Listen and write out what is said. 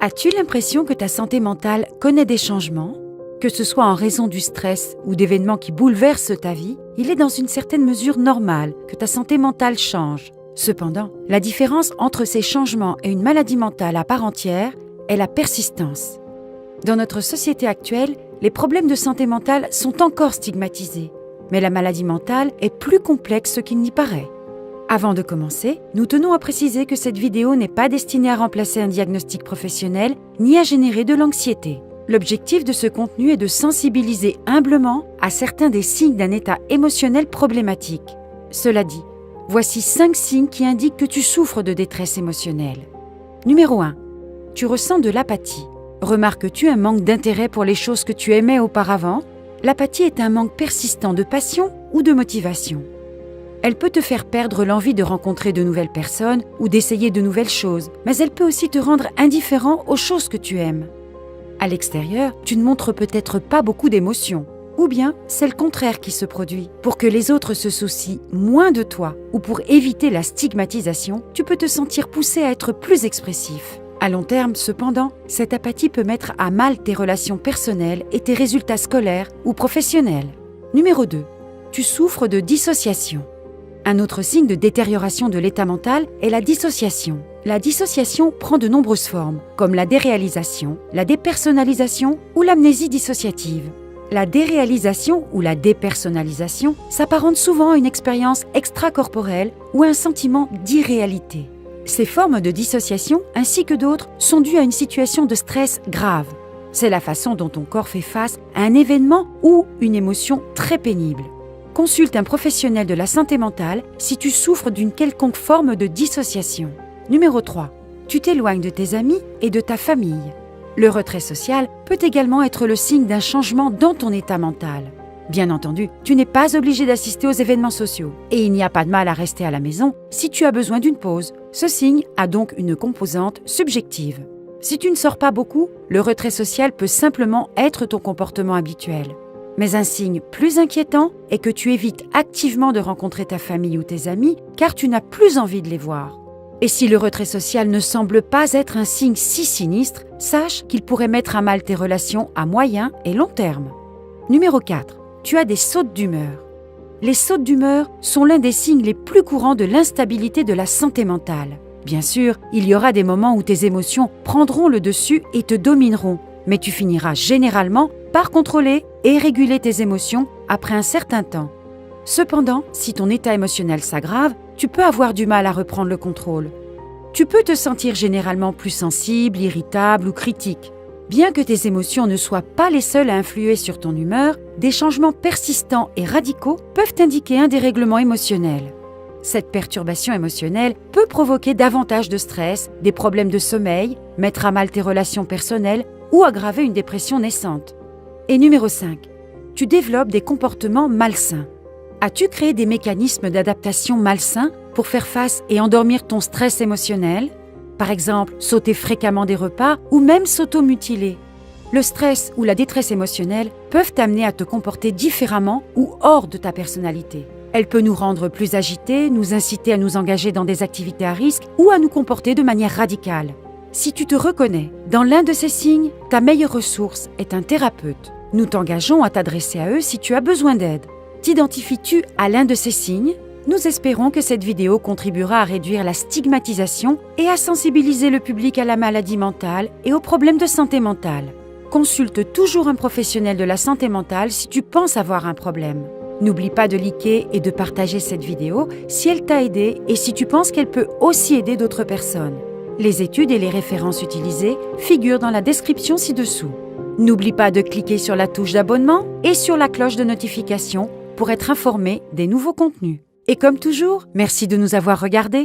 As-tu l'impression que ta santé mentale connaît des changements? Que ce soit en raison du stress ou d'événements qui bouleversent ta vie, il est dans une certaine mesure normal que ta santé mentale change. Cependant, la différence entre ces changements et une maladie mentale à part entière est la persistance. Dans notre société actuelle, les problèmes de santé mentale sont encore stigmatisés, mais la maladie mentale est plus complexe qu'il n'y paraît. Avant de commencer, nous tenons à préciser que cette vidéo n'est pas destinée à remplacer un diagnostic professionnel ni à générer de l'anxiété. L'objectif de ce contenu est de sensibiliser humblement à certains des signes d'un état émotionnel problématique. Cela dit, voici 5 signes qui indiquent que tu souffres de détresse émotionnelle. Numéro 1. Tu ressens de l'apathie. Remarques-tu un manque d'intérêt pour les choses que tu aimais auparavant? L'apathie est un manque persistant de passion ou de motivation. Elle peut te faire perdre l'envie de rencontrer de nouvelles personnes ou d'essayer de nouvelles choses, mais elle peut aussi te rendre indifférent aux choses que tu aimes. À l'extérieur, tu ne montres peut-être pas beaucoup d'émotions, ou bien c'est le contraire qui se produit. Pour que les autres se soucient moins de toi ou pour éviter la stigmatisation, tu peux te sentir poussé à être plus expressif. À long terme, cependant, cette apathie peut mettre à mal tes relations personnelles et tes résultats scolaires ou professionnels. Numéro 2. Tu souffres de dissociation. Un autre signe de détérioration de l'état mental est la dissociation. La dissociation prend de nombreuses formes, comme la déréalisation, la dépersonnalisation ou l'amnésie dissociative. La déréalisation ou la dépersonnalisation s'apparente souvent à une expérience extracorporelle ou à un sentiment d'irréalité. Ces formes de dissociation, ainsi que d'autres, sont dues à une situation de stress grave. C'est la façon dont ton corps fait face à un événement ou une émotion très pénible. Consulte un professionnel de la santé mentale si tu souffres d'une quelconque forme de dissociation. Numéro 3. Tu t'éloignes de tes amis et de ta famille. Le retrait social peut également être le signe d'un changement dans ton état mental. Bien entendu, tu n'es pas obligé d'assister aux événements sociaux et il n'y a pas de mal à rester à la maison si tu as besoin d'une pause. Ce signe a donc une composante subjective. Si tu ne sors pas beaucoup, le retrait social peut simplement être ton comportement habituel. Mais un signe plus inquiétant est que tu évites activement de rencontrer ta famille ou tes amis car tu n'as plus envie de les voir. Et si le retrait social ne semble pas être un signe si sinistre, sache qu'il pourrait mettre à mal tes relations à moyen et long terme. Numéro 4. Tu as des sautes d'humeur. Les sautes d'humeur sont l'un des signes les plus courants de l'instabilité de la santé mentale. Bien sûr, il y aura des moments où tes émotions prendront le dessus et te domineront, mais tu finiras généralement par contrôler et réguler tes émotions après un certain temps. Cependant, si ton état émotionnel s'aggrave, tu peux avoir du mal à reprendre le contrôle. Tu peux te sentir généralement plus sensible, irritable ou critique. Bien que tes émotions ne soient pas les seules à influer sur ton humeur, des changements persistants et radicaux peuvent indiquer un dérèglement émotionnel. Cette perturbation émotionnelle peut provoquer davantage de stress, des problèmes de sommeil, mettre à mal tes relations personnelles ou aggraver une dépression naissante. Et numéro 5. Tu développes des comportements malsains. As-tu créé des mécanismes d'adaptation malsains pour faire face et endormir ton stress émotionnel? Par exemple, sauter fréquemment des repas ou même s'automutiler. Le stress ou la détresse émotionnelle peuvent t'amener à te comporter différemment ou hors de ta personnalité. Elle peut nous rendre plus agités, nous inciter à nous engager dans des activités à risque ou à nous comporter de manière radicale. Si tu te reconnais dans l'un de ces signes, ta meilleure ressource est un thérapeute. Nous t'engageons à t'adresser à eux si tu as besoin d'aide. T'identifies-tu à l'un de ces signes? Nous espérons que cette vidéo contribuera à réduire la stigmatisation et à sensibiliser le public à la maladie mentale et aux problèmes de santé mentale. Consulte toujours un professionnel de la santé mentale si tu penses avoir un problème. N'oublie pas de liker et de partager cette vidéo si elle t'a aidé et si tu penses qu'elle peut aussi aider d'autres personnes. Les études et les références utilisées figurent dans la description ci-dessous. N'oublie pas de cliquer sur la touche d'abonnement et sur la cloche de notification pour être informé des nouveaux contenus. Et comme toujours, merci de nous avoir regardés.